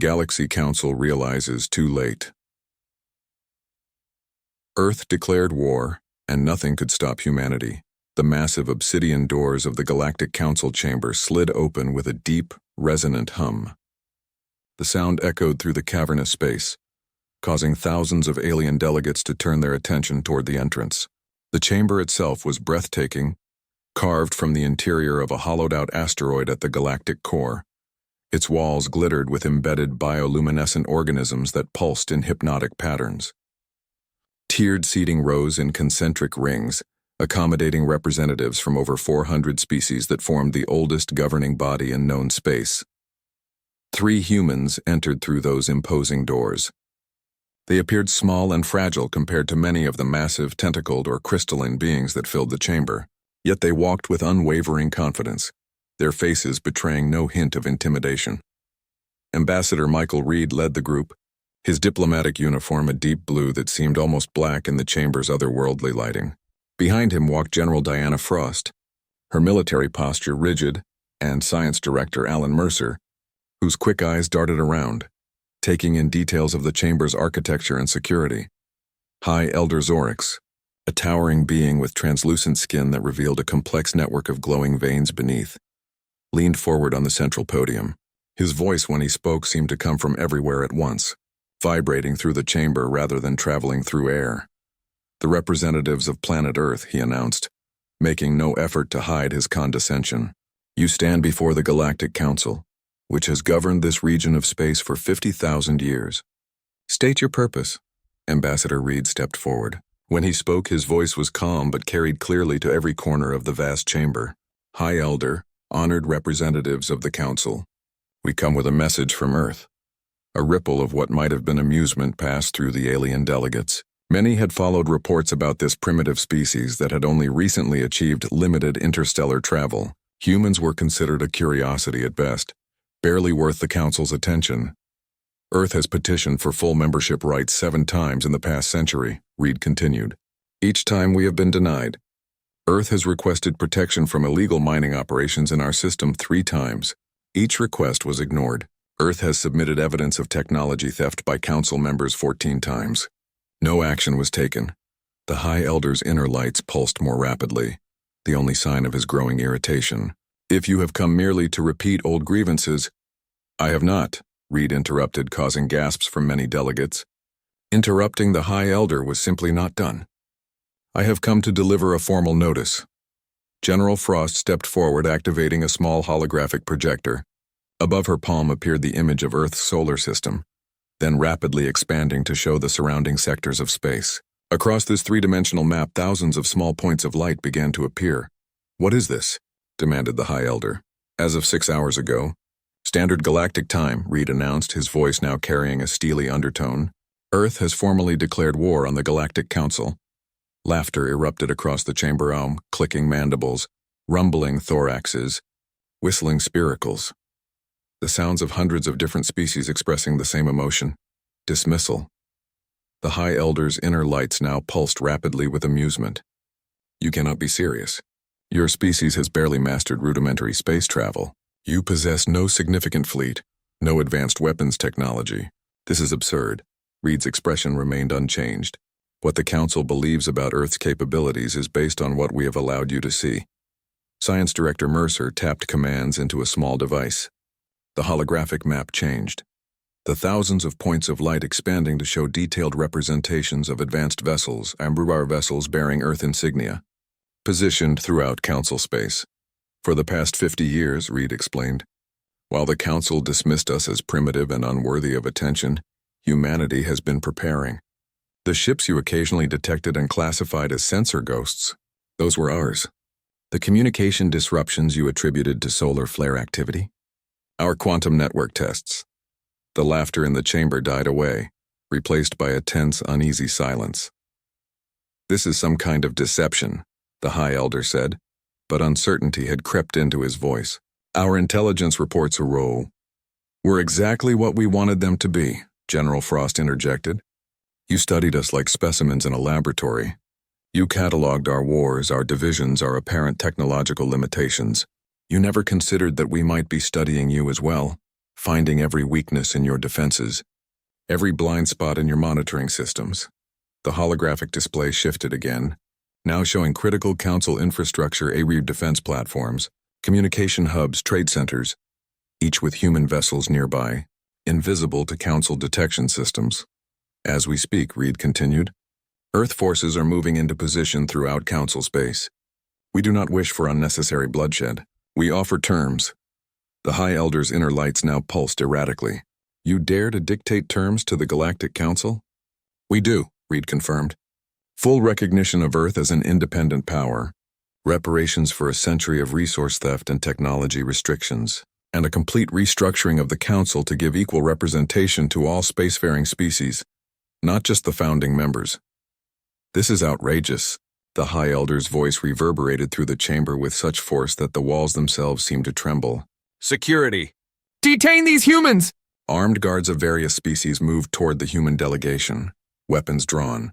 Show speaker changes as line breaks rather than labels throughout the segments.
Galaxy Council realizes too late. Earth declared war, and nothing could stop humanity. The massive obsidian doors of the Galactic Council chamber slid open with a deep, resonant hum. The sound echoed through the cavernous space, causing thousands of alien delegates to turn their attention toward the entrance. The chamber itself was breathtaking, carved from the interior of a hollowed-out asteroid at the galactic core. Its walls glittered with embedded bioluminescent organisms that pulsed in hypnotic patterns. Tiered seating rose in concentric rings, accommodating representatives from over 400 species that formed the oldest governing body in known space. 3 humans entered through those imposing doors. They appeared small and fragile compared to many of the massive tentacled or crystalline beings that filled the chamber, yet they walked with unwavering confidence, their faces betraying no hint of intimidation. Ambassador Michael Reed led the group, his diplomatic uniform a deep blue that seemed almost black in the chamber's otherworldly lighting. Behind him walked General Diana Frost, her military posture rigid, and Science Director Alan Mercer, whose quick eyes darted around, taking in details of the chamber's architecture and security. High Elder Zorix, a towering being with translucent skin that revealed a complex network of glowing veins beneath, leaned forward on the central podium. His voice when he spoke seemed to come from everywhere at once, vibrating through the chamber rather than traveling through air. The representatives of planet Earth, he announced, making no effort to hide his condescension. You stand before the Galactic Council, which has governed this region of space for 50,000 years. State your purpose. Ambassador Reed stepped forward. When he spoke, his voice was calm but carried clearly to every corner of the vast chamber. High Elder, honored representatives of the Council, we come with a message from Earth. A ripple of what might have been amusement passed through the alien delegates. Many had followed reports about this primitive species that had only recently achieved limited interstellar travel. Humans were considered a curiosity at best, barely worth the Council's attention. Earth has petitioned for full membership rights 7 times in the past century, Reed continued. Each time we have been denied. Earth has requested protection from illegal mining operations in our system 3 times. Each request was ignored. Earth has submitted evidence of technology theft by Council members 14 times. No action was taken. The High Elder's inner lights pulsed more rapidly, the only sign of his growing irritation. If you have come merely to repeat old grievances— I have not, Reed interrupted, causing gasps from many delegates. Interrupting the High Elder was simply not done. I have come to deliver a formal notice. General Frost stepped forward, activating a small holographic projector. Above her palm appeared the image of Earth's solar system, then rapidly expanding to show the surrounding sectors of space. Across this 3-dimensional map, thousands of small points of light began to appear. What is this? Demanded the High Elder. As of 6 hours ago, Standard Galactic Time, Reed announced, his voice now carrying a steely undertone. Earth has formally declared war on the Galactic Council. Laughter erupted across the chamber, clicking mandibles, rumbling thoraxes, whistling spiracles. The sounds of hundreds of different species expressing the same emotion. Dismissal. The High Elder's inner lights now pulsed rapidly with amusement. You cannot be serious. Your species has barely mastered rudimentary space travel. You possess no significant fleet, no advanced weapons technology. This is absurd. Reed's expression remained unchanged. What the Council believes about Earth's capabilities is based on what we have allowed you to see. Science Director Mercer tapped commands into a small device. The holographic map changed, the thousands of points of light expanding to show detailed representations of advanced vessels, Ambruar vessels bearing Earth insignia, positioned throughout Council space. For the past 50 years, Reed explained, while the Council dismissed us as primitive and unworthy of attention, humanity has been preparing. The ships you occasionally detected and classified as sensor ghosts, those were ours. The communication disruptions you attributed to solar flare activity, our quantum network tests. The laughter in the chamber died away, replaced by a tense, uneasy silence. This is some kind of deception, the High Elder said, but uncertainty had crept into his voice. Our intelligence reports a row. We're exactly what we wanted them to be, General Frost interjected. You studied us like specimens in a laboratory. You cataloged our wars, our divisions, our apparent technological limitations. You never considered that we might be studying you as well. finding every weakness in your defenses, every blind spot in your monitoring systems. The holographic display shifted again, now showing critical council infrastructure, air defense platforms, communication hubs, trade centers, each with human vessels nearby, invisible to council detection systems. As we speak, Reed continued, Earth forces are moving into position throughout council space. We do not wish for unnecessary bloodshed. We offer terms. The High Elder's inner lights now pulsed erratically. You dare to dictate terms to the Galactic Council? We do, Reed confirmed. Full recognition of Earth as an independent power, reparations for a century of resource theft and technology restrictions, and a complete restructuring of the Council to give equal representation to all spacefaring species, not just the founding members. This is outrageous. The High Elder's voice reverberated through the chamber with such force that the walls themselves seemed to tremble. Security!
Detain these humans!
Armed guards of various species moved toward the human delegation, weapons drawn.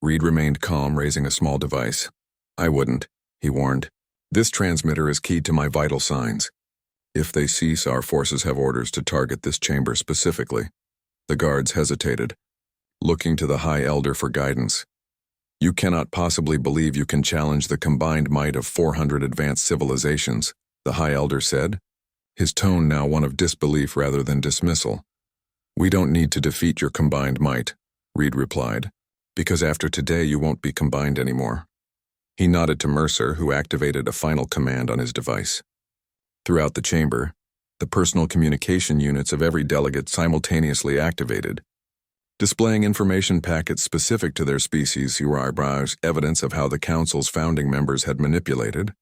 Reed remained calm, raising a small device. I wouldn't, he warned. This transmitter is keyed to my vital signs. If they cease, our forces have orders to target this chamber specifically. The guards hesitated, looking to the High Elder for guidance. You cannot possibly believe you can challenge the combined might of 400 advanced civilizations, the High Elder said, his tone now one of disbelief rather than dismissal. We don't need to defeat your combined might, Reed replied, because after today you won't be combined anymore. He nodded to Mercer, who activated a final command on his device. Throughout the chamber, the personal communication units of every delegate simultaneously activated, displaying information packets specific to their species. Eyebrows, evidence of how the Council's founding members had manipulated,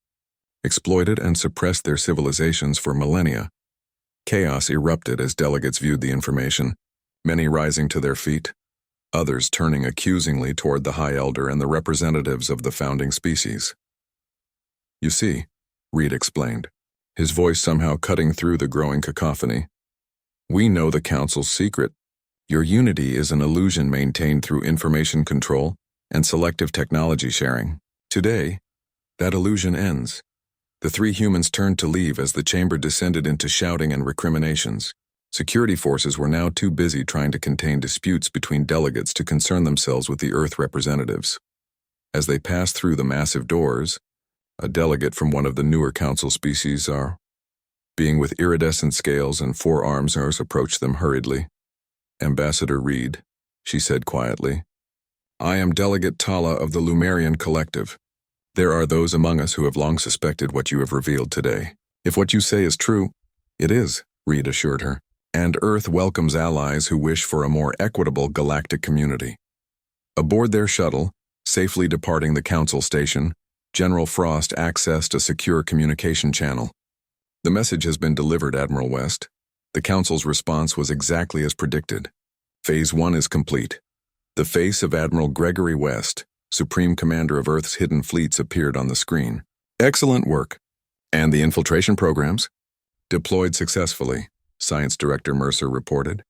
exploited, and suppressed their civilizations for millennia. Chaos erupted as delegates viewed the information, many rising to their feet, others turning accusingly toward the High Elder and the representatives of the founding species. You see, Reed explained, his voice somehow cutting through the growing cacophony. We know the Council's secret. Your unity is an illusion maintained through information control and selective technology sharing. Today, that illusion ends. The three humans turned to leave as the chamber descended into shouting and recriminations. Security forces were now too busy trying to contain disputes between delegates to concern themselves with the Earth representatives. As they passed through the massive doors, a delegate from one of the newer council species, being with iridescent scales and 4 arms, approached them hurriedly. Ambassador Reed, she said quietly, I am Delegate Tala of the Lumerian Collective. There are those among us who have long suspected what you have revealed today. If what you say is true, it is, Reed assured her, and Earth welcomes allies who wish for a more equitable galactic community. Aboard their shuttle, safely departing the Council station, General Frost accessed a secure communication channel. The message has been delivered, Admiral West. The Council's response was exactly as predicted. Phase 1 is complete. The face of Admiral Gregory West, Supreme Commander of Earth's hidden fleets, appeared on the screen. Excellent work. And the infiltration programs? Deployed successfully, Science Director Mercer reported.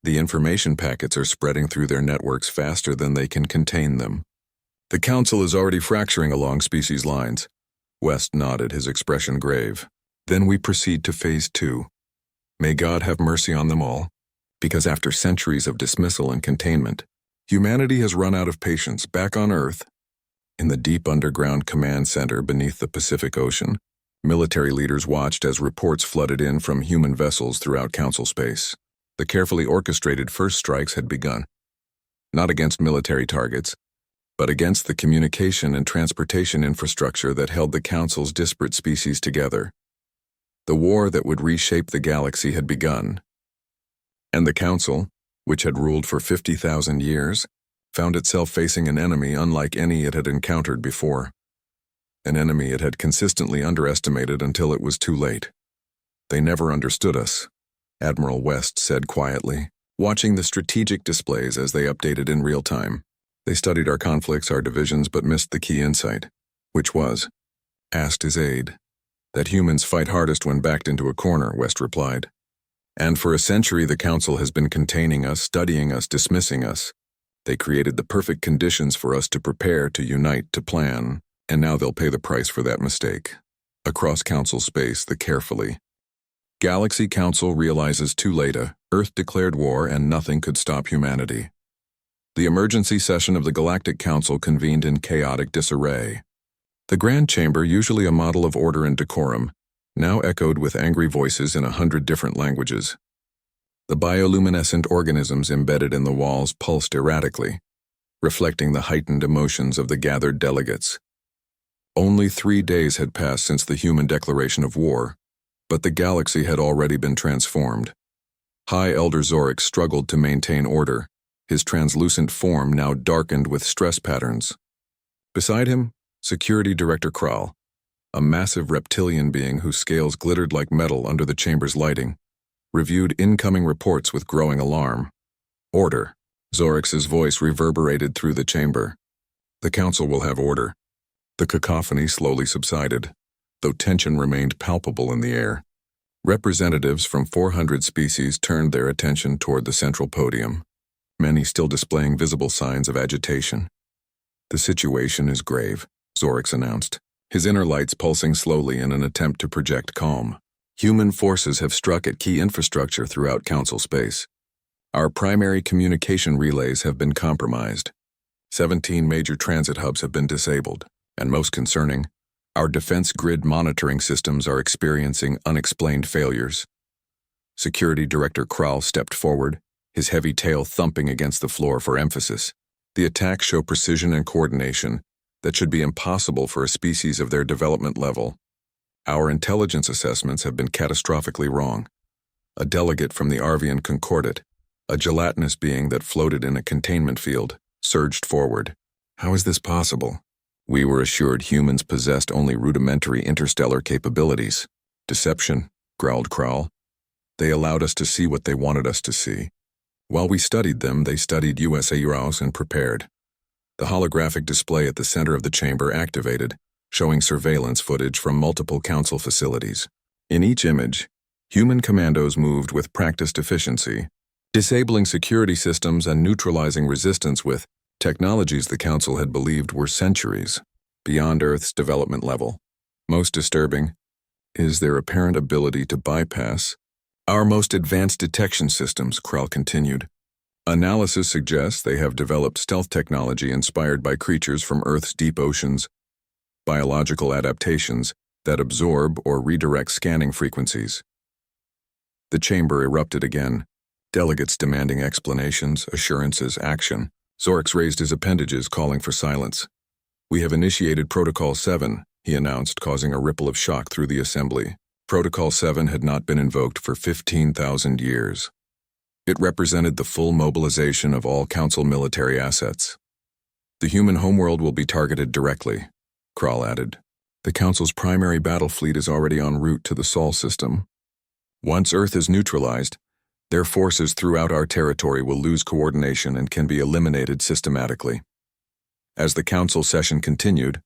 The information packets are spreading through their networks faster than they can contain them. The Council is already fracturing along species lines. West nodded, his expression grave. Then we proceed to Phase 2. May God have mercy on them all, because after centuries of dismissal and containment, humanity has run out of patience. Back on Earth, in the deep underground command center beneath the Pacific Ocean, military leaders watched as reports flooded in from human vessels throughout Council space. The carefully orchestrated first strikes had begun, not against military targets, but against the communication and transportation infrastructure that held the Council's disparate species together. The war that would reshape the galaxy had begun, and the Council, which had ruled for 50,000 years, found itself facing an enemy unlike any it had encountered before. An enemy it had consistently underestimated until it was too late. They never understood us, Admiral West said quietly, watching the strategic displays as they updated in real time. They studied our conflicts, our divisions, but missed the key insight, which was, asked his aide, that humans fight hardest when backed into a corner, West replied. And for a century the Council has been containing us, studying us, dismissing us. They created the perfect conditions for us to prepare, to unite, to plan, and now they'll pay the price for that mistake. Across Council space, the carefully Galaxy Council realizes too late Earth declared war and nothing could stop humanity. The emergency session of the Galactic Council convened in chaotic disarray. The Grand Chamber, usually a model of order and decorum, now echoed with angry voices in 100 different languages. The bioluminescent organisms embedded in the walls pulsed erratically, reflecting the heightened emotions of the gathered delegates. Only 3 days had passed since the human declaration of war, but the galaxy had already been transformed. High Elder Zorix struggled to maintain order, his translucent form now darkened with stress patterns. Beside him, Security Director Kral, a massive reptilian being whose scales glittered like metal under the chamber's lighting, reviewed incoming reports with growing alarm. Order. Zorix's voice reverberated through the chamber. The council will have order. The cacophony slowly subsided, though tension remained palpable in the air. Representatives from 400 species turned their attention toward the central podium, many still displaying visible signs of agitation. The situation is grave, Zorix announced, his inner lights pulsing slowly in an attempt to project calm. Human forces have struck at key infrastructure throughout Council space. Our primary communication relays have been compromised. 17 major transit hubs have been disabled, and most concerning, our defense grid monitoring systems are experiencing unexplained failures. Security Director Kral stepped forward, his heavy tail thumping against the floor for emphasis. The attacks show precision and coordination that should be impossible for a species of their development level. Our intelligence assessments have been catastrophically wrong. A delegate from the Arvian Concordat, a gelatinous being that floated in a containment field, surged forward. How is this possible? We were assured humans possessed only rudimentary interstellar capabilities. Deception, growled Kral. They allowed us to see what they wanted us to see. While we studied them, they studied USA Euros and prepared. The holographic display at the center of the chamber activated, showing surveillance footage from multiple council facilities. In each image, human commandos moved with practiced efficiency, disabling security systems and neutralizing resistance with technologies the council had believed were centuries beyond Earth's development level. Most disturbing is their apparent ability to bypass our most advanced detection systems, Kral continued. Analysis suggests they have developed stealth technology inspired by creatures from Earth's deep oceans, biological adaptations that absorb or redirect scanning frequencies. The chamber erupted again, delegates demanding explanations, assurances, action. Zorix raised his appendages, calling for silence. We have initiated Protocol 7, he announced, causing a ripple of shock through the assembly. Protocol 7 had not been invoked for 15,000 years. It represented the full mobilization of all Council military assets. The human homeworld will be targeted directly, Kral added. The Council's primary battle fleet is already en route to the Sol system. Once Earth is neutralized, their forces throughout our territory will lose coordination and can be eliminated systematically. As the council session continued,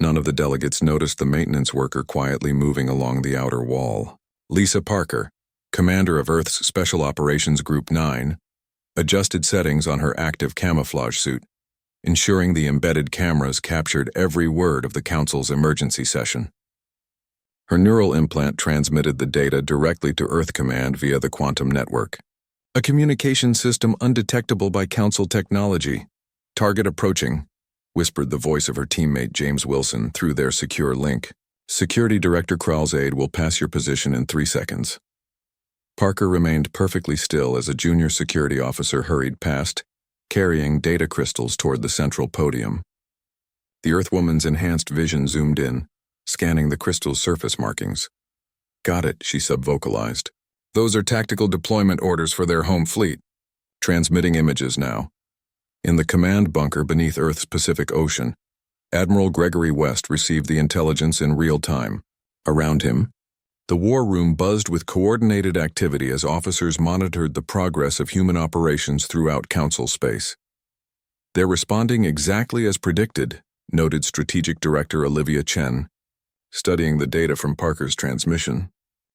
none of the delegates noticed the maintenance worker quietly moving along the outer wall. Lisa Parker, commander of Earth's Special Operations Group 9, adjusted settings on her active camouflage suit, ensuring the embedded cameras captured every word of the council's emergency session. Her neural implant transmitted the data directly to Earth Command via the quantum network. A communication system undetectable by Council technology. Target approaching, whispered the voice of her teammate James Wilson through their secure link. Security Director Kral's aide will pass your position in 3 seconds. Parker remained perfectly still as a junior security officer hurried past, carrying data crystals toward the central podium. The Earthwoman's enhanced vision zoomed in, scanning the crystal's surface markings. Got it, she subvocalized. Those are tactical deployment orders for their home fleet. Transmitting images now. In the command bunker beneath Earth's Pacific Ocean, Admiral Gregory West received the intelligence in real time. Around him, the war room buzzed with coordinated activity as officers monitored the progress of human operations throughout Council space. They're responding exactly as predicted, noted Strategic Director Olivia Chen, studying the data from Parker's transmission.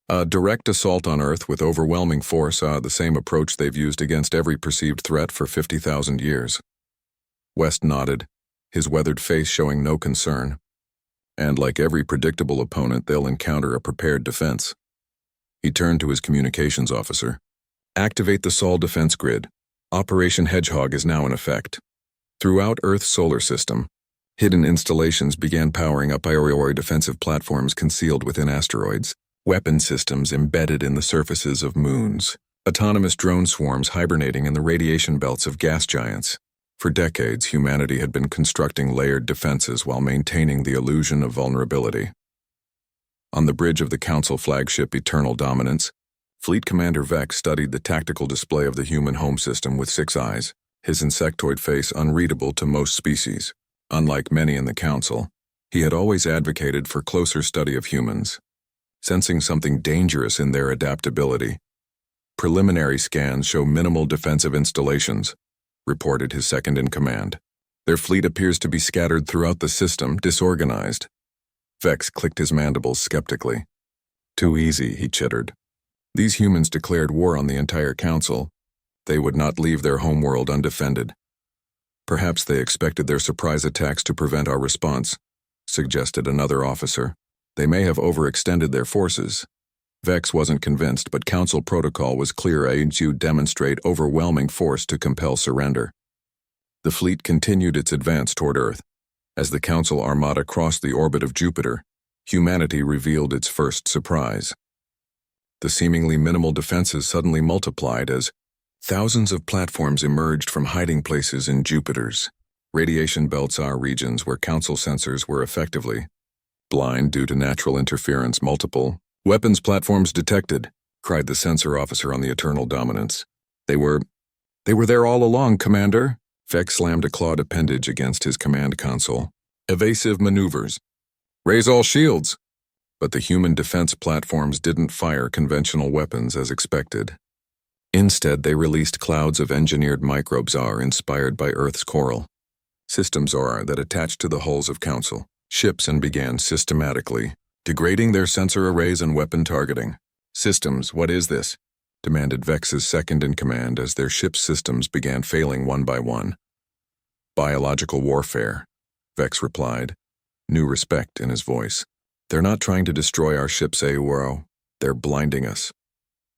A direct assault on Earth with overwhelming force, the same approach they've used against every perceived threat for 50,000 years. West nodded, his weathered face showing no concern. And like every predictable opponent, they'll encounter a prepared defense. He turned to his communications officer. Activate the Sol defense grid. Operation Hedgehog is now in effect. Throughout Earth's solar system, hidden installations began powering up priori defensive platforms concealed within asteroids, weapon systems embedded in the surfaces of moons, autonomous drone swarms hibernating in the radiation belts of gas giants. For decades, humanity had been constructing layered defenses while maintaining the illusion of vulnerability. On the bridge of the Council flagship Eternal Dominance, Fleet Commander Vex studied the tactical display of the human home system with 6 eyes, his insectoid face unreadable to most species. Unlike many in the Council, he had always advocated for closer study of humans, sensing something dangerous in their adaptability. Preliminary scans show minimal defensive installations, reported his second-in-command. Their fleet appears to be scattered throughout the system, disorganized. Vex clicked his mandibles skeptically. Too easy, he chittered. These humans declared war on the entire Council. They would not leave their homeworld undefended. Perhaps they expected their surprise attacks to prevent our response, suggested another officer. They may have overextended their forces. Vex wasn't convinced, but Council protocol was clear aids you demonstrate overwhelming force to compel surrender. The fleet continued its advance toward Earth. As the Council armada crossed the orbit of Jupiter, humanity revealed its first surprise. The seemingly minimal defenses suddenly multiplied as thousands of platforms emerged from hiding places in Jupiter's radiation belts, our regions where Council sensors were effectively blind due to natural interference. Multiple weapons platforms detected, cried the sensor officer on the Eternal Dominance. They were there all along, Commander. Vex slammed a clawed appendage against his command console. Evasive maneuvers. Raise all shields. But the human defense platforms didn't fire conventional weapons as expected. Instead, they released clouds of engineered microbes inspired by Earth's coral. Systems that attached to the hulls of Council ships and began systematically degrading their sensor arrays and weapon targeting. Systems, what is this? Demanded Vex's second-in-command as their ship's systems began failing one by one. Biological warfare, Vex replied, new respect in his voice. They're not trying to destroy our ships, Auro. They're blinding us.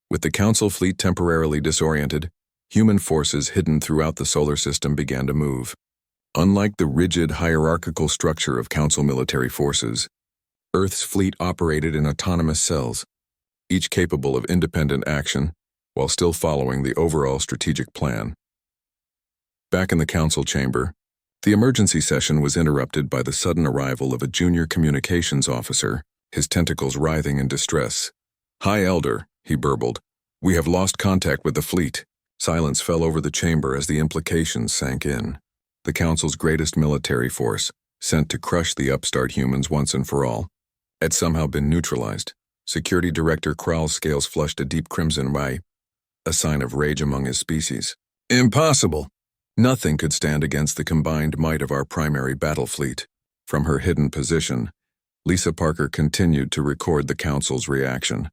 With the Council fleet temporarily disoriented, human forces hidden throughout the solar system began to move. Unlike the rigid hierarchical structure of Council military forces, Earth's fleet operated in autonomous cells, each capable of independent action while still following the overall strategic plan. Back in the Council chamber, the emergency session was interrupted by the sudden arrival of a junior communications officer, his tentacles writhing in distress. High Elder, he burbled. We have lost contact with the fleet. Silence fell over the chamber as the implications sank in. The Council's greatest military force, sent to crush the upstart humans once and for all, had somehow been neutralized. Security Director Kral's scales flushed a deep crimson a sign of rage among his species. Impossible! Nothing could stand against the combined might of our primary battle fleet. From her hidden position, Lisa Parker continued to record the Council's reaction,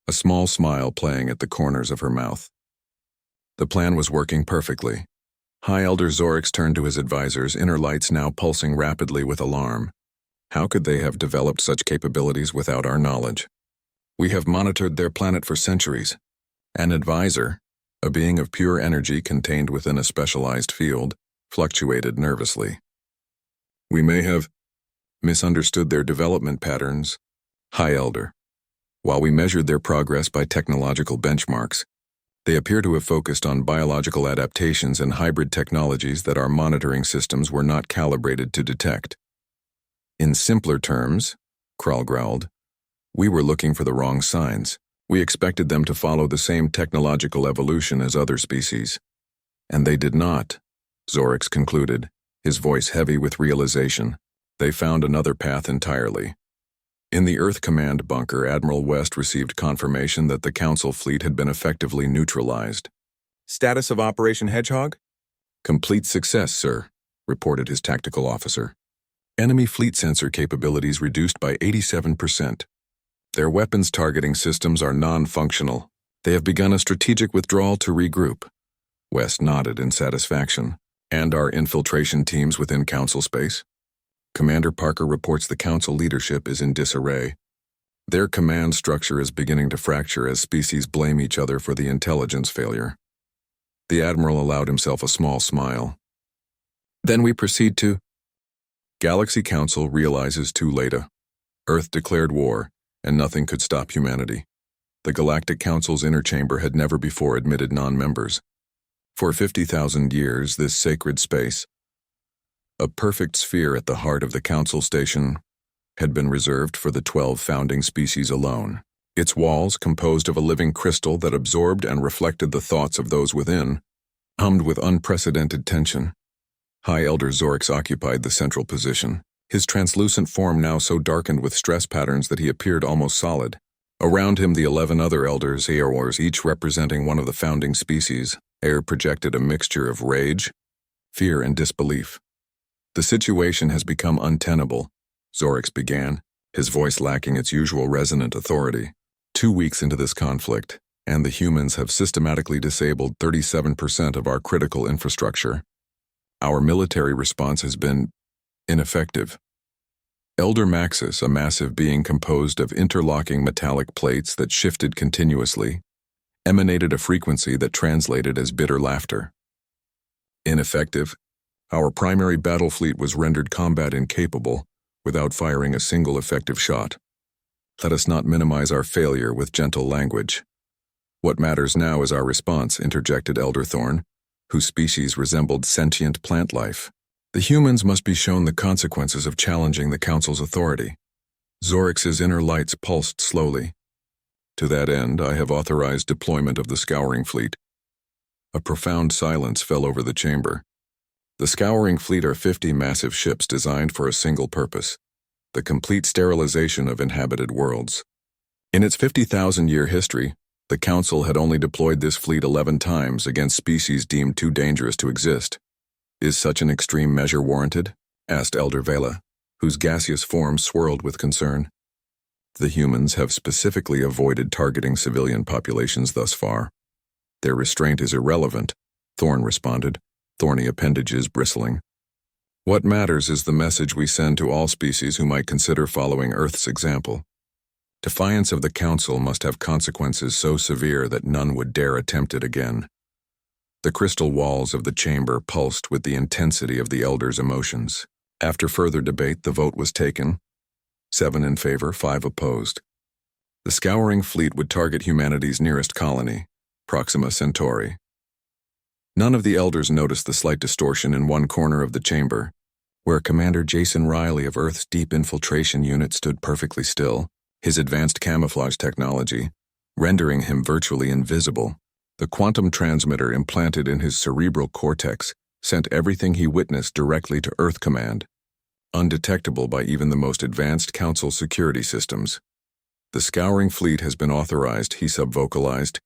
a small smile playing at the corners of her mouth. The plan was working perfectly. High Elder Zorix turned to his advisors, inner lights now pulsing rapidly with alarm. How could they have developed such capabilities without our knowledge? We have monitored their planet for centuries. An advisor, a being of pure energy contained within a specialized field, fluctuated nervously. We may have misunderstood their development patterns, High Elder. While we measured their progress by technological benchmarks, they appear to have focused on biological adaptations and hybrid technologies that our monitoring systems were not calibrated to detect. In simpler terms, Kral growled, we were looking for the wrong signs. We expected them to follow the same technological evolution as other species. And they did not, Zorix concluded, his voice heavy with realization. They found another path entirely. In the Earth Command bunker, Admiral West received confirmation that the Council fleet had been effectively neutralized. Status of Operation Hedgehog? Complete success, sir, reported his tactical officer. Enemy fleet sensor capabilities reduced by 87%. Their weapons targeting systems are non-functional. They have begun a strategic withdrawal to regroup. West nodded in satisfaction. And our infiltration teams within Council space? Commander Parker reports the Council leadership is in disarray. Their command structure is beginning to fracture as species blame each other for the intelligence failure. The Admiral allowed himself a small smile.
Then we proceed to...
Galaxy Council realizes too late. Earth declared war, and nothing could stop humanity. The Galactic Council's inner chamber had never before admitted non-members. For 50,000 years, this sacred space, a perfect sphere at the heart of the Council Station, had been reserved for the 12 founding species alone. Its walls, composed of a living crystal that absorbed and reflected the thoughts of those within, hummed with unprecedented tension. High Elder Zorix occupied the central position, his translucent form now so darkened with stress patterns that he appeared almost solid. Around him, the 11 other elders, Aorors, each representing one of the founding species, Air projected a mixture of rage, fear, and disbelief. The situation has become untenable, Zorix began, his voice lacking its usual resonant authority. 2 weeks into this conflict, and the humans have systematically disabled 37% of our critical infrastructure. Our military response has been ineffective. Elder Maxis, a massive being composed of interlocking metallic plates that shifted continuously, emanated a frequency that translated as bitter laughter. Ineffective. Our primary battle fleet was rendered combat incapable without firing a single effective shot. Let us not minimize our failure with gentle language. What matters now is our response, interjected Elder Thorn, whose species resembled sentient plant life. The humans must be shown the consequences of challenging the Council's authority. Zorix's inner lights pulsed slowly. To that end, I have authorized deployment of the Scouring Fleet. A profound silence fell over the chamber. The Scouring Fleet are 50 massive ships designed for a single purpose: the complete sterilization of inhabited worlds. In its 50,000-year history, the Council had only deployed this fleet 11 times against species deemed too dangerous to exist. Is such an extreme measure warranted? Asked Elder Vela, whose gaseous form swirled with concern. The humans have specifically avoided targeting civilian populations thus far. Their restraint is irrelevant, Thorn responded, thorny appendages bristling. What matters is the message we send to all species who might consider following Earth's example. Defiance of the Council must have consequences so severe that none would dare attempt it again. The crystal walls of the chamber pulsed with the intensity of the elders' emotions. After further debate, the vote was taken. 7 in favor, 5 opposed. The Scouring Fleet would target humanity's nearest colony, Proxima Centauri. None of the elders noticed the slight distortion in one corner of the chamber, where Commander Jason Riley of Earth's Deep Infiltration Unit stood perfectly still, his advanced camouflage technology rendering him virtually invisible. The quantum transmitter implanted in his cerebral cortex sent everything he witnessed directly to Earth Command, undetectable by even the most advanced Council security systems. The Scouring Fleet has been authorized, he subvocalized.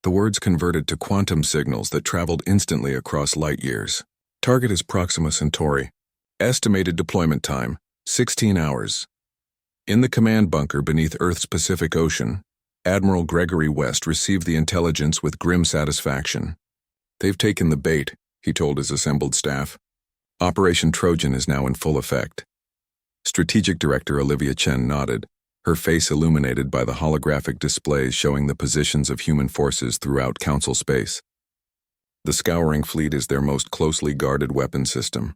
The words converted to quantum signals that traveled instantly across light years. Target is Proxima Centauri. Estimated deployment time, 16 hours. In the command bunker beneath Earth's Pacific Ocean, Admiral Gregory West received the intelligence with grim satisfaction. They've taken the bait, he told his assembled staff. Operation Trojan is now in full effect. Strategic Director Olivia Chen nodded, her face illuminated by the holographic displays showing the positions of human forces throughout Council space. The Scouring Fleet is their most closely guarded weapon system.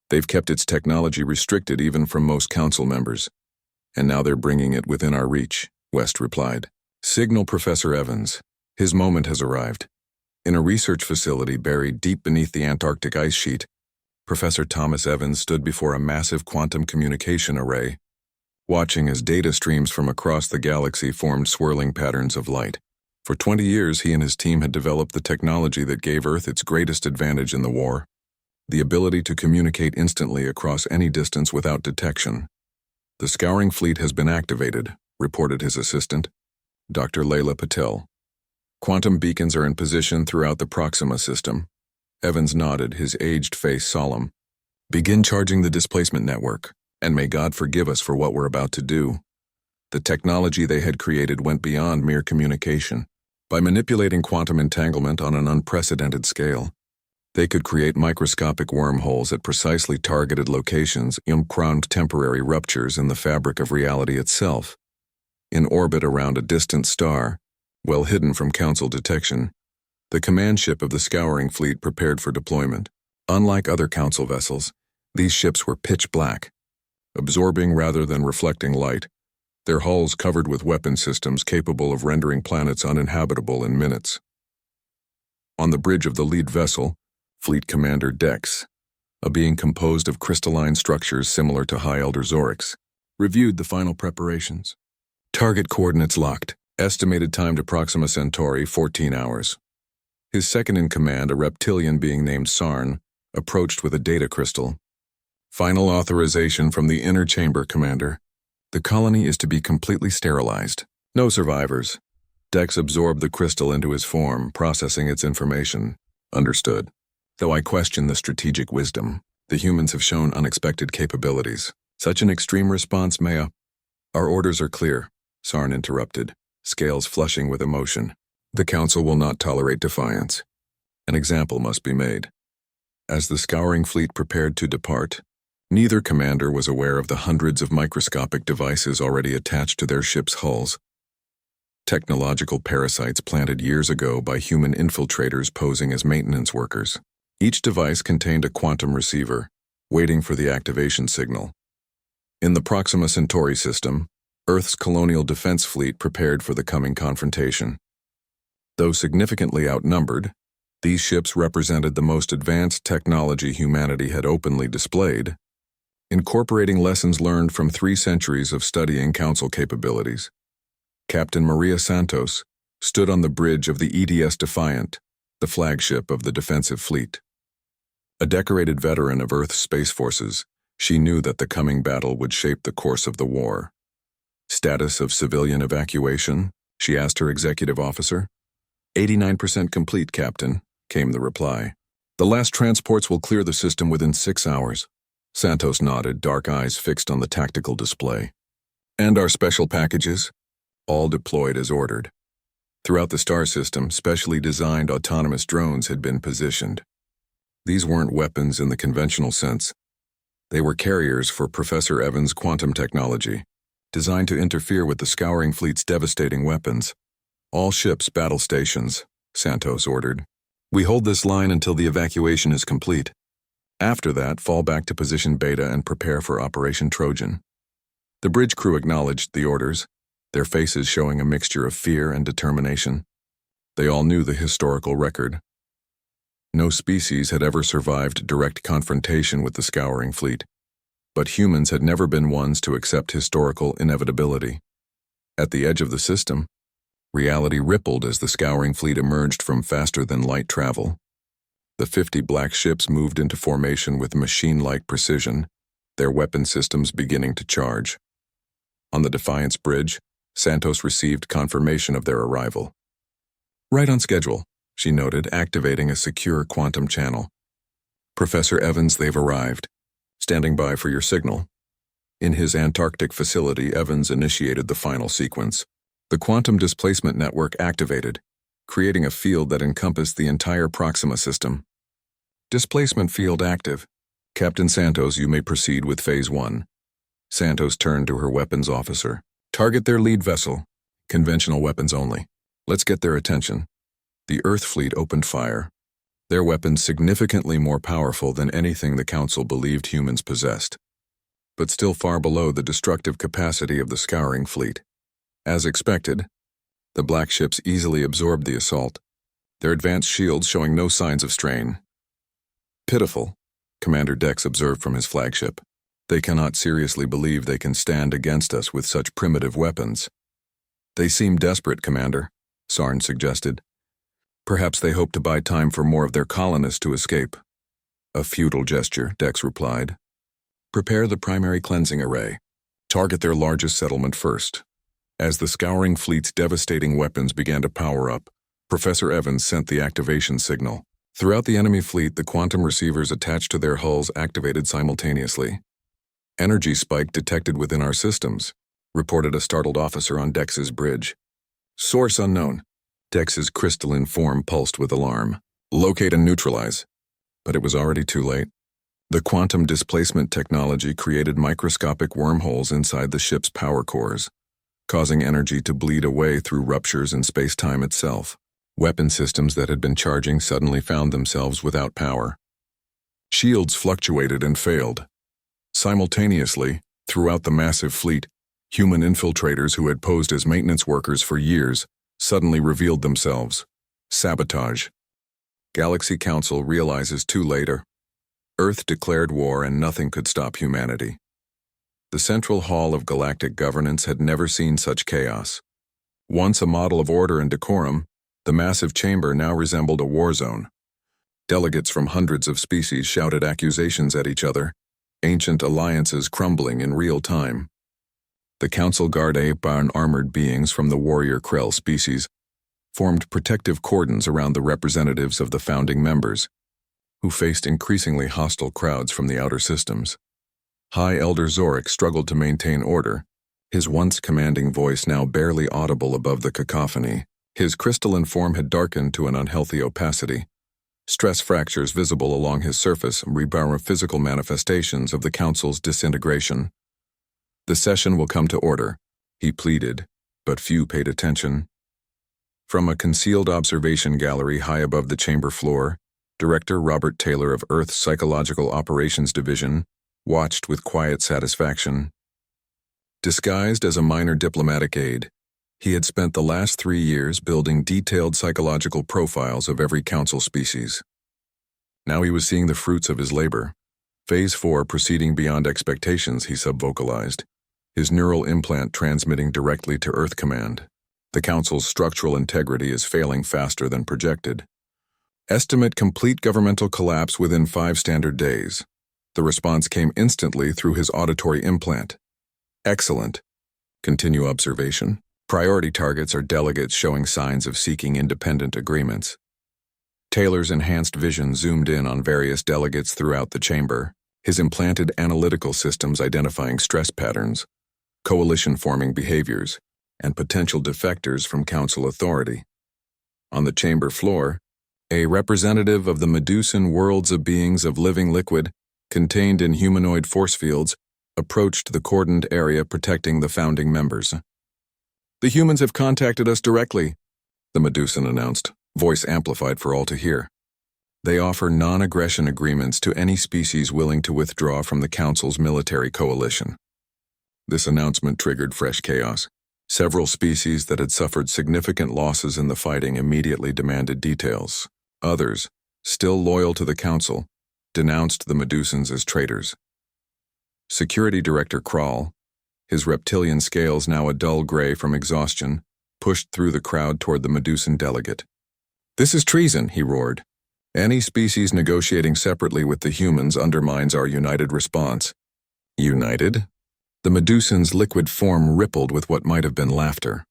They've kept its technology restricted even from most Council members. And now they're bringing it within our reach, West replied. Signal Professor Evans. His moment has arrived. In a research facility buried deep beneath the Antarctic ice sheet, Professor Thomas Evans stood before a massive quantum communication array, watching as data streams from across the galaxy formed swirling patterns of light. For 20 years, he and his team had developed the technology that gave Earth its greatest advantage in the war: the ability to communicate instantly across any distance without detection. The Scouring Fleet has been activated, reported his assistant, Dr. Layla Patel. Quantum beacons are in position throughout the Proxima system. Evans nodded, his aged face solemn. Begin charging the displacement network, and may God forgive us for what we're about to do. The technology they had created went beyond mere communication. By manipulating quantum entanglement on an unprecedented scale, they could create microscopic wormholes at precisely targeted locations and crowned temporary ruptures in the fabric of reality itself. In orbit around a distant star, well hidden from Council detection, the command ship of the scouring fleet prepared for deployment. Unlike other Council vessels, these ships were pitch black, absorbing rather than reflecting light, their hulls covered with weapon systems capable of rendering planets uninhabitable in minutes. On the bridge of the lead vessel, Fleet Commander Dex, a being composed of crystalline structures similar to High Elder Zorix, reviewed the final preparations. Target coordinates locked. Estimated time to Proxima Centauri, 14 hours. His second-in-command, a reptilian being named Sarn, approached with a data crystal. Final authorization from the inner chamber commander. The colony is to be completely sterilized. No survivors. Dex absorbed the crystal into his form, processing its information. Understood. Though I question the strategic wisdom, the humans have shown unexpected capabilities. Such an extreme response may Our orders are clear, Sarn interrupted, scales flushing with emotion. The Council will not tolerate defiance. An example must be made. As the scouring fleet prepared to depart, neither commander was aware of the hundreds of microscopic devices already attached to their ship's hulls. Technological parasites planted years ago by human infiltrators posing as maintenance workers. Each device contained a quantum receiver, waiting for the activation signal. In the Proxima Centauri system, Earth's colonial defense fleet prepared for the coming confrontation. Though significantly outnumbered, these ships represented the most advanced technology humanity had openly displayed, incorporating lessons learned from 3 centuries of studying Council capabilities. Captain Maria Santos stood on the bridge of the EDS Defiant, the flagship of the defensive fleet. A decorated veteran of Earth's space forces, she knew that the coming battle would shape the course of the war. Status of civilian evacuation, she asked her executive officer. 89% complete, Captain, came the reply. The last transports will clear the system within 6 hours. Santos nodded, dark eyes fixed on the tactical display. And our special packages? All deployed as ordered. Throughout the star system, specially designed autonomous drones had been positioned. These weren't weapons in the conventional sense. They were carriers for Professor Evans' quantum technology, designed to interfere with the scouring fleet's devastating weapons. All ships battle stations, Santos ordered. We hold this line until the evacuation is complete. After that, fall back to position Beta and prepare for Operation Trojan. The bridge crew acknowledged the orders, their faces showing a mixture of fear and determination. They all knew the historical record. No species had ever survived direct confrontation with the scouring fleet, but humans had never been ones to accept historical inevitability. At the edge of the system, reality rippled as the scouring fleet emerged from faster-than-light travel. The 50 black ships moved into formation with machine-like precision, their weapon systems beginning to charge. On the Defiance Bridge, Santos received confirmation of their arrival. Right on schedule, she noted, activating a secure quantum channel. Professor Evans, they've arrived. Standing by for your signal. In his Antarctic facility, Evans initiated the final sequence. The quantum displacement network activated, creating a field that encompassed the entire Proxima system. Displacement field active. Captain Santos, you may proceed with Phase 1. Santos turned to her weapons officer. Target their lead vessel. Conventional weapons only. Let's get their attention. The Earth fleet opened fire. Their weapons significantly more powerful than anything the Council believed humans possessed, but still far below the destructive capacity of the scouring fleet. As expected, the black ships easily absorbed the assault, their advanced shields showing no signs of strain. Pitiful, Commander Dex observed from his flagship. They cannot seriously believe they can stand against us with such primitive weapons. They seem desperate, Commander, Sarn suggested. Perhaps they hope to buy time for more of their colonists to escape. A futile gesture, Dex replied. Prepare the primary cleansing array. Target their largest settlement first. As the scouring fleet's devastating weapons began to power up, Professor Evans sent the activation signal. Throughout the enemy fleet, the quantum receivers attached to their hulls activated simultaneously. Energy spike detected within our systems, reported a startled officer on Dex's bridge. Source unknown. Dex's crystalline form pulsed with alarm. Locate and neutralize. But it was already too late. The quantum displacement technology created microscopic wormholes inside the ship's power cores. causing energy to bleed away through ruptures in space-time itself. Weapon systems that had been charging suddenly found themselves without power. Shields fluctuated and failed. Simultaneously, throughout the massive fleet, human infiltrators who had posed as maintenance workers for years suddenly revealed themselves. Sabotage. Galaxy Council realizes too later. Earth declared war and nothing could stop humanity. The central hall of galactic governance had never seen such chaos. Once a model of order and decorum, the massive chamber now resembled a war zone. Delegates from hundreds of species shouted accusations at each other, ancient alliances crumbling in real time. The Council Guard armored beings from the warrior Krell species formed protective cordons around the representatives of the founding members, who faced increasingly hostile crowds from the outer systems. High Elder Zorik struggled to maintain order, his once commanding voice now barely audible above the cacophony. His crystalline form had darkened to an unhealthy opacity. Stress fractures visible along his surface rebar physical manifestations of the Council's disintegration. "The session will come to order," he pleaded, but few paid attention. From a concealed observation gallery high above the chamber floor, Director Robert Taylor of Earth's Psychological Operations Division watched with quiet satisfaction. Disguised as a minor diplomatic aide, he had spent the last 3 years building detailed psychological profiles of every Council species. Now he was seeing the fruits of his labor. Phase 4 proceeding beyond expectations, he subvocalized, his neural implant transmitting directly to Earth Command. The Council's structural integrity is failing faster than projected. Estimate complete governmental collapse within 5 standard days. The response came instantly through his auditory implant. Excellent. Continue observation. Priority targets are delegates showing signs of seeking independent agreements. Taylor's enhanced vision zoomed in on various delegates throughout the chamber, his implanted analytical systems identifying stress patterns, coalition-forming behaviors, and potential defectors from Council authority. On the chamber floor, a representative of the Medusan worlds of beings of living liquid contained in humanoid force fields approached the cordoned area protecting the founding members. "The humans have contacted us directly," the Medusan announced, voice amplified for all to hear. "They offer non-aggression agreements to any species willing to withdraw from the Council's military coalition." This announcement triggered fresh chaos. Several species that had suffered significant losses in the fighting immediately demanded details. Others, still loyal to the Council, denounced the Medusans as traitors. Security Director Krall, his reptilian scales now a dull gray from exhaustion, pushed through the crowd toward the Medusan delegate. "This is treason," he roared. "Any species negotiating separately with the humans undermines our united response." United? The Medusan's liquid form rippled with what might have been laughter.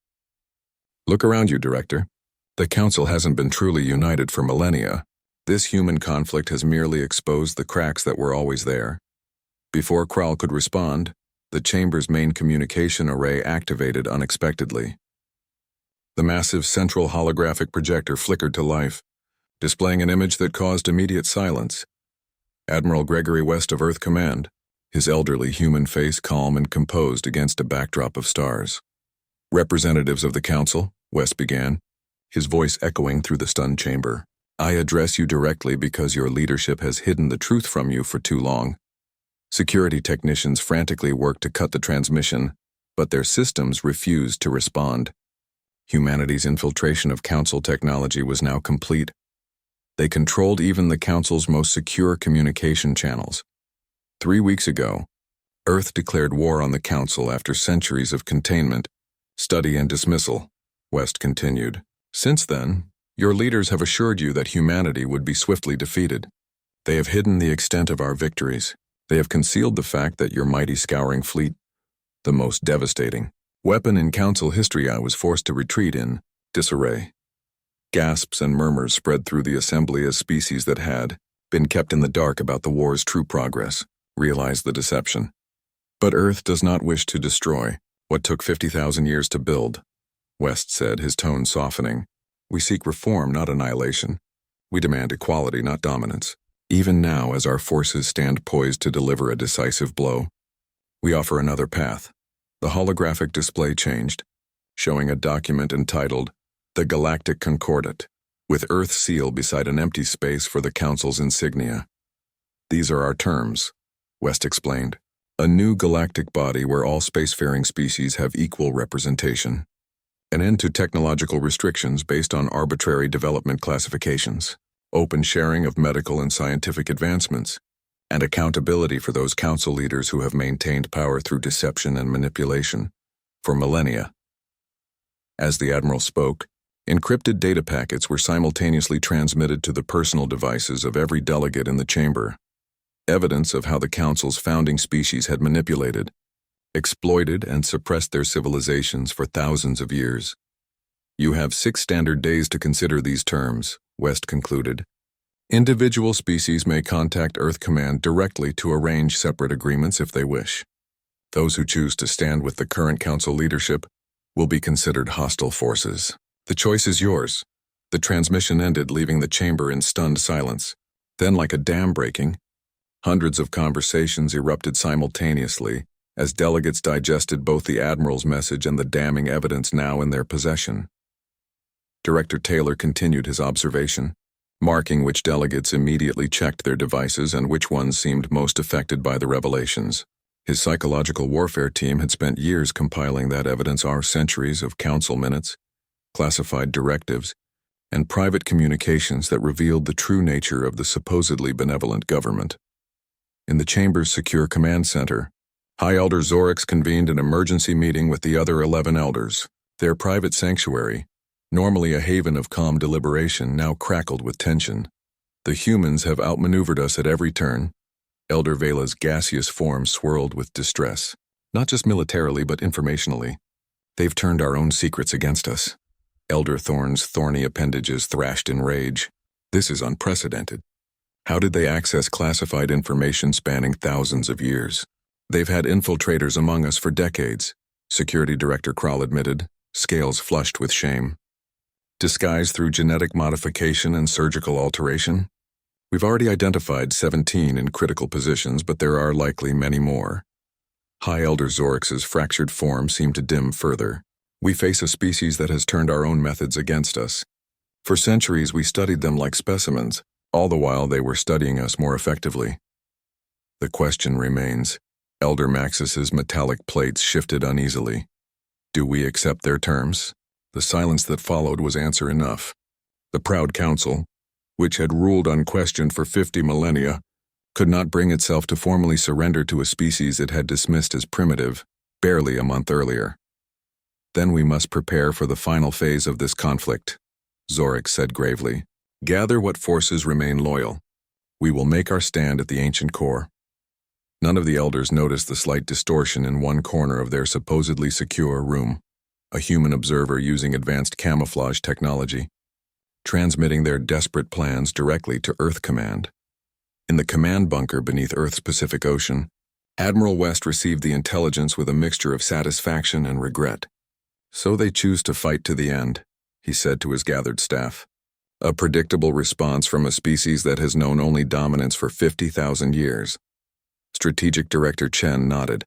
"Look around you, Director. The Council hasn't been truly united for millennia. This human conflict has merely exposed the cracks that were always there." Before Krall could respond, the chamber's main communication array activated unexpectedly. The massive central holographic projector flickered to life, displaying an image that caused immediate silence. Admiral Gregory West of Earth Command, his elderly human face calm and composed against a backdrop of stars. "Representatives of the Council," West began, his voice echoing through the stunned chamber. "I address you directly because your leadership has hidden the truth from you for too long." Security technicians frantically worked to cut the transmission, but their systems refused to respond. Humanity's infiltration of Council technology was now complete. They controlled even the Council's most secure communication channels. 3 weeks ago, Earth declared war on the Council after centuries of containment, study, and dismissal, West continued. Since then, your leaders have assured you that humanity would be swiftly defeated. They have hidden the extent of our victories. They have concealed the fact that your mighty scouring fleet, the most devastating weapon in Council history, was forced to retreat in disarray. Gasps and murmurs spread through the assembly as species that had been kept in the dark about the war's true progress realized the deception. But Earth does not wish to destroy what took 50,000 years to build, West said, his tone softening. We seek reform, not annihilation. We demand equality, not dominance. Even now, as our forces stand poised to deliver a decisive blow, we offer another path, The holographic display changed, showing a document entitled The Galactic Concordat, with Earth's seal beside an empty space for the Council's insignia. "These are our terms," West explained. "A new galactic body where all spacefaring species have equal representation. An end to technological restrictions based on arbitrary development classifications. Open sharing of medical and scientific advancements. And accountability for those council leaders who have maintained power through deception and manipulation for millennia." As the Admiral spoke, encrypted data packets were simultaneously transmitted to the personal devices of every delegate in the chamber, evidence of how the Council's founding species had manipulated, exploited, and suppressed their civilizations for thousands of years. "You have 6 standard days to consider these terms," West concluded. "Individual species may contact Earth Command directly to arrange separate agreements if they wish. Those who choose to stand with the current Council leadership will be considered hostile forces. The choice is yours." The transmission ended, leaving the chamber in stunned silence. Then, like a dam breaking, hundreds of conversations erupted simultaneously as delegates digested both the Admiral's message and the damning evidence now in their possession. Director Taylor continued his observation, marking which delegates immediately checked their devices and which ones seemed most affected by the revelations. His psychological warfare team had spent years compiling that evidence, our centuries of council minutes, classified directives, and private communications that revealed the true nature of the supposedly benevolent government. In the chamber's secure command center, High Elder Zorix convened an emergency meeting with the other 11 elders. Their private sanctuary, normally a haven of calm deliberation, now crackled with tension. "The humans have outmaneuvered us at every turn." Elder Vela's gaseous form swirled with distress, not just militarily but informationally. "They've turned our own secrets against us." Elder Thorn's thorny appendages thrashed in rage. "This is unprecedented. How did they access classified information spanning thousands of years?" "They've had infiltrators among us for decades," Security Director Krall admitted, scales flushed with shame. "Disguised through genetic modification and surgical alteration? We've already identified 17 in critical positions, but there are likely many more." High Elder Zorix's fractured form seemed to dim further. "We face a species that has turned our own methods against us. For centuries we studied them like specimens, all the while they were studying us more effectively. The question remains." Elder Maxis's metallic plates shifted uneasily. "Do we accept their terms?" The silence that followed was answer enough. The proud council, which had ruled unquestioned for 50 millennia, could not bring itself to formally surrender to a species it had dismissed as primitive barely a month earlier. "Then we must prepare for the final phase of this conflict," Zorix said gravely. "Gather what forces remain loyal. We will make our stand at the ancient core." None of the elders noticed the slight distortion in one corner of their supposedly secure room, a human observer using advanced camouflage technology, transmitting their desperate plans directly to Earth Command. In the command bunker beneath Earth's Pacific Ocean, Admiral West received the intelligence with a mixture of satisfaction and regret. "So they choose to fight to the end," he said to his gathered staff. "A predictable response from a species that has known only dominance for 50,000 years. Strategic Director Chen nodded.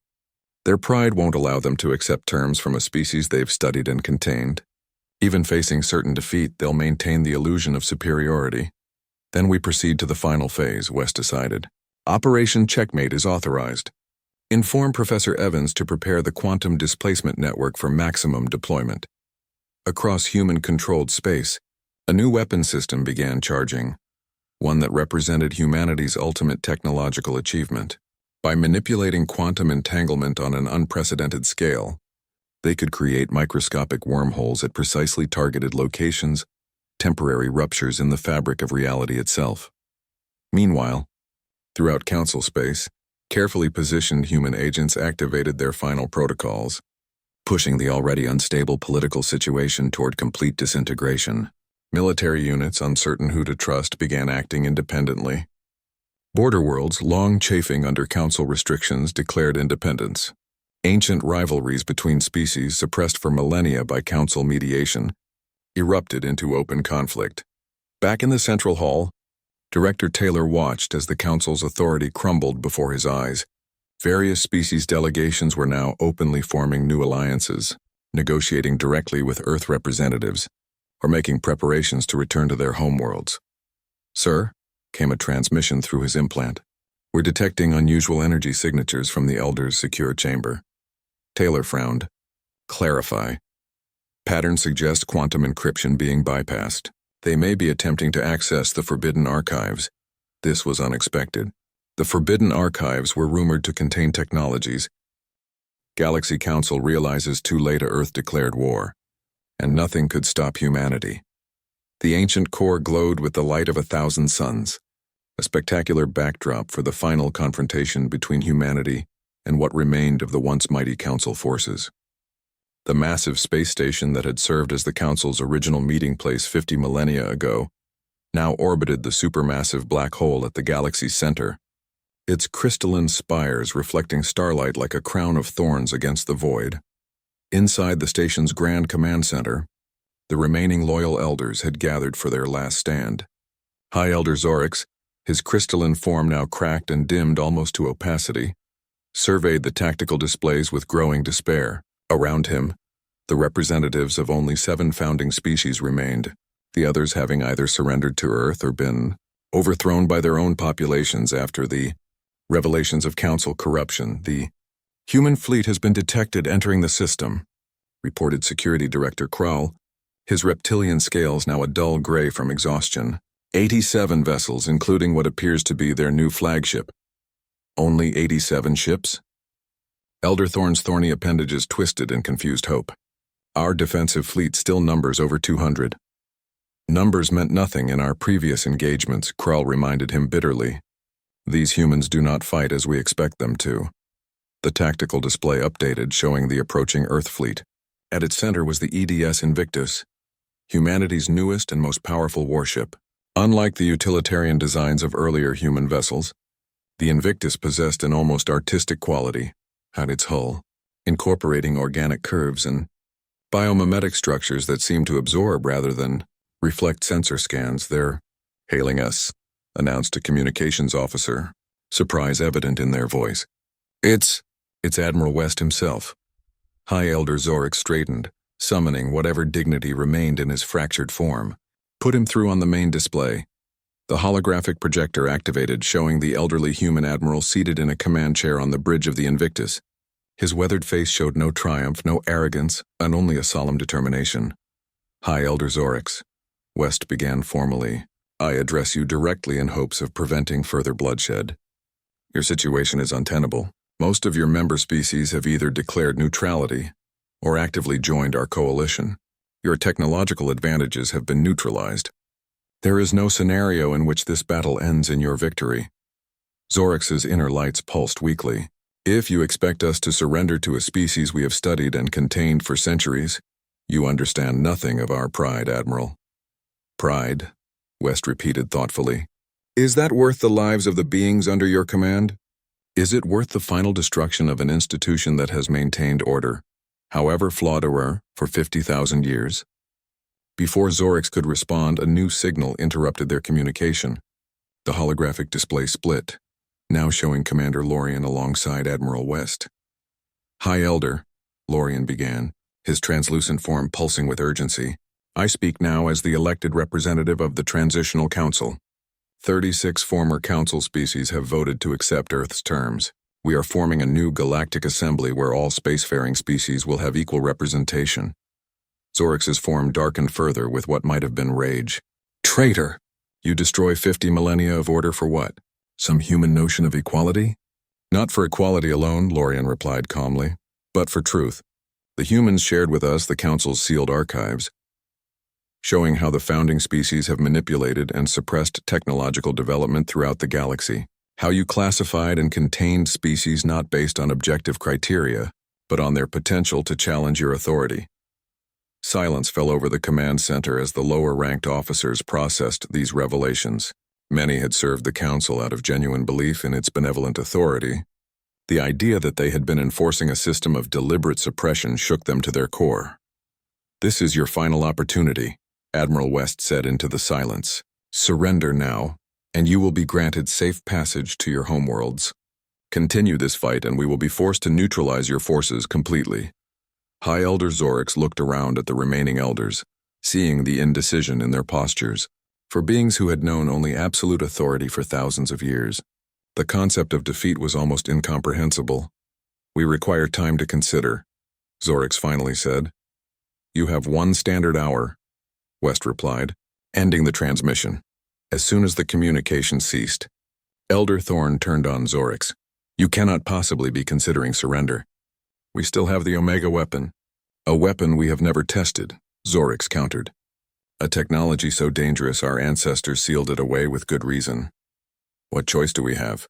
"Their pride won't allow them to accept terms from a species they've studied and contained. Even facing certain defeat, they'll maintain the illusion of superiority." "Then we proceed to the final phase," West decided. "Operation Checkmate is authorized. Inform Professor Evans to prepare the quantum displacement network for maximum deployment." Across human-controlled space, a new weapon system began charging, one that represented humanity's ultimate technological achievement. By manipulating quantum entanglement on an unprecedented scale, they could create microscopic wormholes at precisely targeted locations, temporary ruptures in the fabric of reality itself. Meanwhile, throughout Council space, carefully positioned human agents activated their final protocols, pushing the already unstable political situation toward complete disintegration. Military units, uncertain who to trust, began acting independently. Border worlds, long chafing under Council restrictions, declared independence. Ancient rivalries between species, suppressed for millennia by Council mediation, erupted into open conflict. Back in the Central Hall, Director Taylor watched as the Council's authority crumbled before his eyes. Various species delegations were now openly forming new alliances, negotiating directly with Earth representatives, or making preparations to return to their homeworlds. "Sir," came a transmission through his implant. "We're detecting unusual energy signatures from the Elder's secure chamber." Taylor frowned. "Clarify." "Pattern suggests quantum encryption being bypassed. They may be attempting to access the Forbidden Archives." This was unexpected. The Forbidden Archives were rumored to contain technologies. Galaxy Council realizes too late Earth declared war, and nothing could stop humanity. The ancient core glowed with the light of 1,000 suns, a spectacular backdrop for the final confrontation between humanity and what remained of the once mighty Council forces. The massive space station that had served as the Council's original meeting place 50 millennia ago now orbited the supermassive black hole at the galaxy's center, its crystalline spires reflecting starlight like a crown of thorns against the void. Inside the station's grand command center, the remaining loyal elders had gathered for their last stand. High Elder Zorix, his crystalline form now cracked and dimmed almost to opacity, surveyed the tactical displays with growing despair. Around him, the representatives of only 7 founding species remained, the others having either surrendered to Earth or been overthrown by their own populations after the revelations of Council corruption. "The human fleet has been detected entering the system," reported Security Director Krull, his reptilian scales now a dull gray from exhaustion. 87 vessels, including what appears to be their new flagship. "Only 87 ships?" Elder Thorn's thorny appendages twisted in confused hope. "Our defensive fleet still numbers over 200. "Numbers meant nothing in our previous engagements," Krull reminded him bitterly. "These humans do not fight as we expect them to." The tactical display updated, showing the approaching Earth fleet. At its center was the EDS Invictus, humanity's newest and most powerful warship. Unlike the utilitarian designs of earlier human vessels, the Invictus possessed an almost artistic quality at its hull, incorporating organic curves and biomimetic structures that seemed to absorb rather than reflect sensor scans. "They're hailing us," announced a communications officer, surprise evident in their voice. It's Admiral West himself." High Elder Zorix straightened, summoning whatever dignity remained in his fractured form. "Put him through on the main display." The holographic projector activated, showing the elderly human admiral seated in a command chair on the bridge of the Invictus. His weathered face showed no triumph, no arrogance, and only a solemn determination. "High Elder Zorix," West began formally, "I address you directly in hopes of preventing further bloodshed. Your situation is untenable. Most of your member species have either declared neutrality or actively joined our coalition. Your technological advantages have been neutralized. There is no scenario in which this battle ends in your victory." Zorix's inner lights pulsed weakly. "If you expect us to surrender to a species we have studied and contained for centuries, you understand nothing of our pride, Admiral." "Pride," West repeated thoughtfully. "Is that worth the lives of the beings under your command? Is it worth the final destruction of an institution that has maintained order, however flawed or were, for 50,000 years?" Before Zorix could respond, a new signal interrupted their communication. The holographic display split, now showing Commander Lorien alongside Admiral West. "High Elder," Lorien began, his translucent form pulsing with urgency, "I speak now as the elected representative of the Transitional Council. 36 former Council species have voted to accept Earth's terms. We are forming a new galactic assembly where all spacefaring species will have equal representation." Zorix's form darkened further with what might have been rage. "Traitor! You destroy 50 millennia of order for what? Some human notion of equality?" "Not for equality alone," Lorien replied calmly, "but for truth. The humans shared with us the Council's sealed archives, showing how the founding species have manipulated and suppressed technological development throughout the galaxy. How you classified and contained species not based on objective criteria, but on their potential to challenge your authority." Silence fell over the command center as the lower-ranked officers processed these revelations. Many had served the Council out of genuine belief in its benevolent authority. The idea that they had been enforcing a system of deliberate suppression shook them to their core. "This is your final opportunity," Admiral West said into the silence. "Surrender now, and you will be granted safe passage to your homeworlds." Continue this fight and we will be forced to neutralize your forces completely. High Elder Zorix looked around at the remaining elders, seeing the indecision in their postures. For beings who had known only absolute authority for thousands of years, the concept of defeat was almost incomprehensible. We require time to consider, Zorix finally said. You have 1 standard hour, West replied, ending the transmission. As soon as the communication ceased, Elder Thorn turned on Zorix. You cannot possibly be considering surrender. We still have the Omega weapon. A weapon we have never tested, Zorix countered. A technology so dangerous our ancestors sealed it away with good reason. What choice do we have?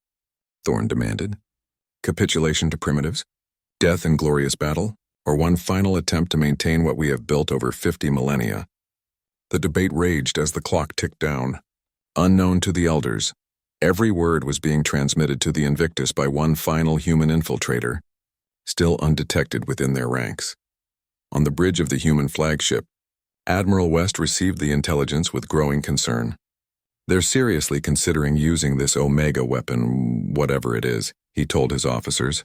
Thorn demanded. Capitulation to primitives? Death in glorious battle? Or one final attempt to maintain what we have built over 50 millennia? The debate raged as the clock ticked down. Unknown to the elders, every word was being transmitted to the Invictus by one final human infiltrator, still undetected within their ranks. On the bridge of the human flagship, Admiral West received the intelligence with growing concern. They're seriously considering using this Omega weapon, whatever it is, he told his officers.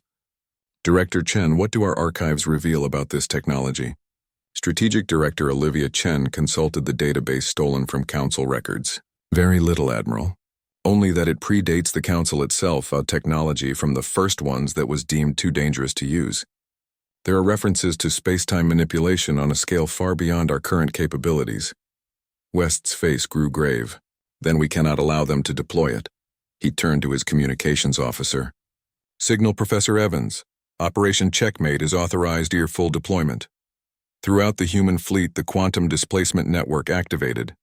Director Chen, what do our archives reveal about this technology? Strategic Director Olivia Chen consulted the database stolen from Council records. Very little, Admiral. Only that it predates the Council itself, a technology from the first ones that was deemed too dangerous to use. There are references to space-time manipulation on a scale far beyond our current capabilities. West's face grew grave. Then we cannot allow them to deploy it. He turned to his communications officer. Signal Professor Evans. Operation Checkmate is authorized for full deployment. Throughout the human fleet, the quantum displacement network activated.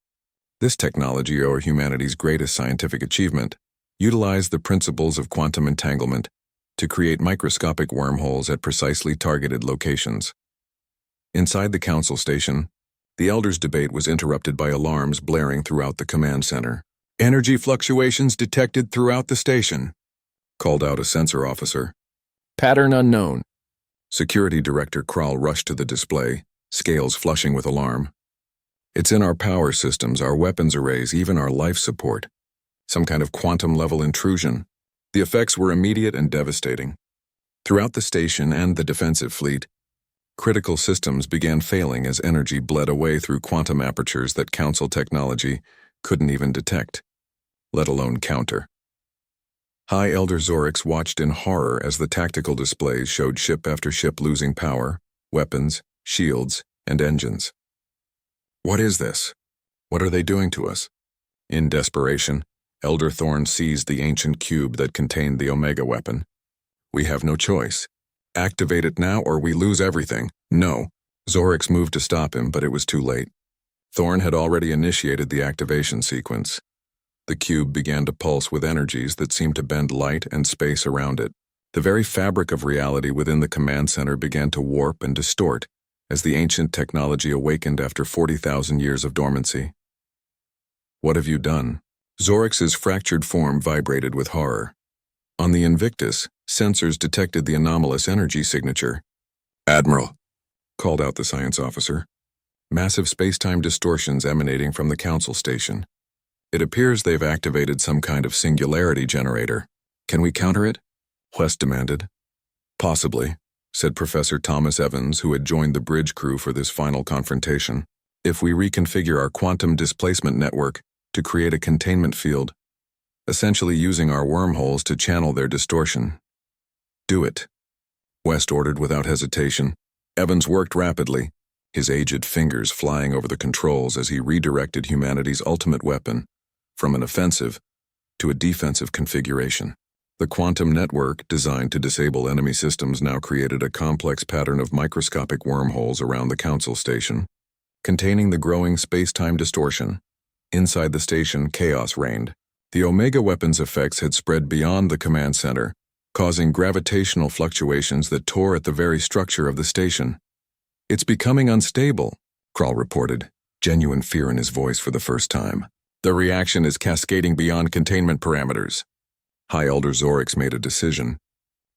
This technology, or humanity's greatest scientific achievement, utilized the principles of quantum entanglement to create microscopic wormholes at precisely targeted locations. Inside the Council station, the Elders' debate was interrupted by alarms blaring throughout the command center. Energy fluctuations detected throughout the station, called out a sensor officer.
Pattern unknown.
Security Director Kral rushed to the display, scales flushing with alarm. It's in our power systems, our weapons arrays, even our life support. Some kind of quantum-level intrusion. The effects were immediate and devastating. Throughout the station and the defensive fleet, critical systems began failing as energy bled away through quantum apertures that Council technology couldn't even detect, let alone counter. High Elder Zorix watched in horror as the tactical displays showed ship after ship losing power, weapons, shields, and engines. What is this? What are they doing to us? In desperation, Elder Thorn seized the ancient cube that contained the Omega weapon. We have no choice. Activate it now or we lose everything. No. Zorix moved to stop him, but it was too late. Thorn had already initiated the activation sequence. The cube began to pulse with energies that seemed to bend light and space around it. The very fabric of reality within the command center began to warp and distort as the ancient technology awakened after 40,000 years of dormancy. What have you done? Zorix's fractured form vibrated with horror. On the Invictus, sensors detected the anomalous energy signature. Admiral, called out the science officer. Massive space-time distortions emanating from the Council station. It appears they've activated some kind of singularity generator. Can we counter it? West demanded. Possibly, said Professor Thomas Evans, who had joined the bridge crew for this final confrontation. If we reconfigure our quantum displacement network to create a containment field, essentially using our wormholes to channel their distortion. Do it, West ordered without hesitation. Evans worked rapidly, his aged fingers flying over the controls as he redirected humanity's ultimate weapon from an offensive to a defensive configuration. The quantum network, designed to disable enemy systems, now created a complex pattern of microscopic wormholes around the Council station, containing the growing space-time distortion. Inside the station, chaos reigned. The Omega weapon's effects had spread beyond the command center, causing gravitational fluctuations that tore at the very structure of the station. It's becoming unstable, Kral reported, genuine fear in his voice for the first time. The reaction is cascading beyond containment parameters. High Elder Zorix made a decision.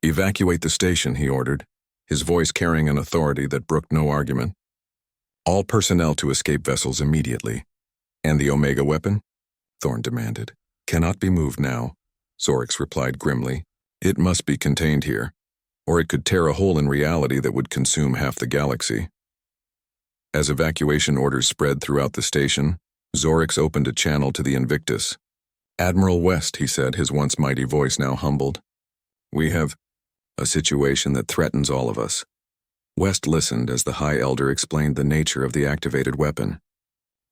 Evacuate the station, he ordered, his voice carrying an authority that brooked no argument. All personnel to escape vessels immediately. And the Omega weapon? Thorn demanded. Cannot be moved now, Zorix replied grimly. It must be contained here, or it could tear a hole in reality that would consume half the galaxy. As evacuation orders spread throughout the station, Zorix opened a channel to the Invictus. "Admiral West," he said, his once mighty voice now humbled. "We have a situation that threatens all of us." West listened as the High Elder explained the nature of the activated weapon.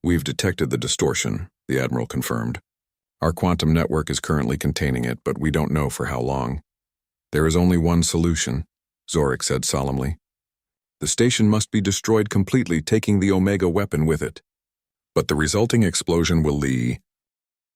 "We've detected the distortion," the Admiral confirmed. "Our quantum network is currently containing it, but we don't know for how long. There is only one solution," Zorix said solemnly. "The station must be destroyed completely, taking the Omega weapon with it. But the resulting explosion will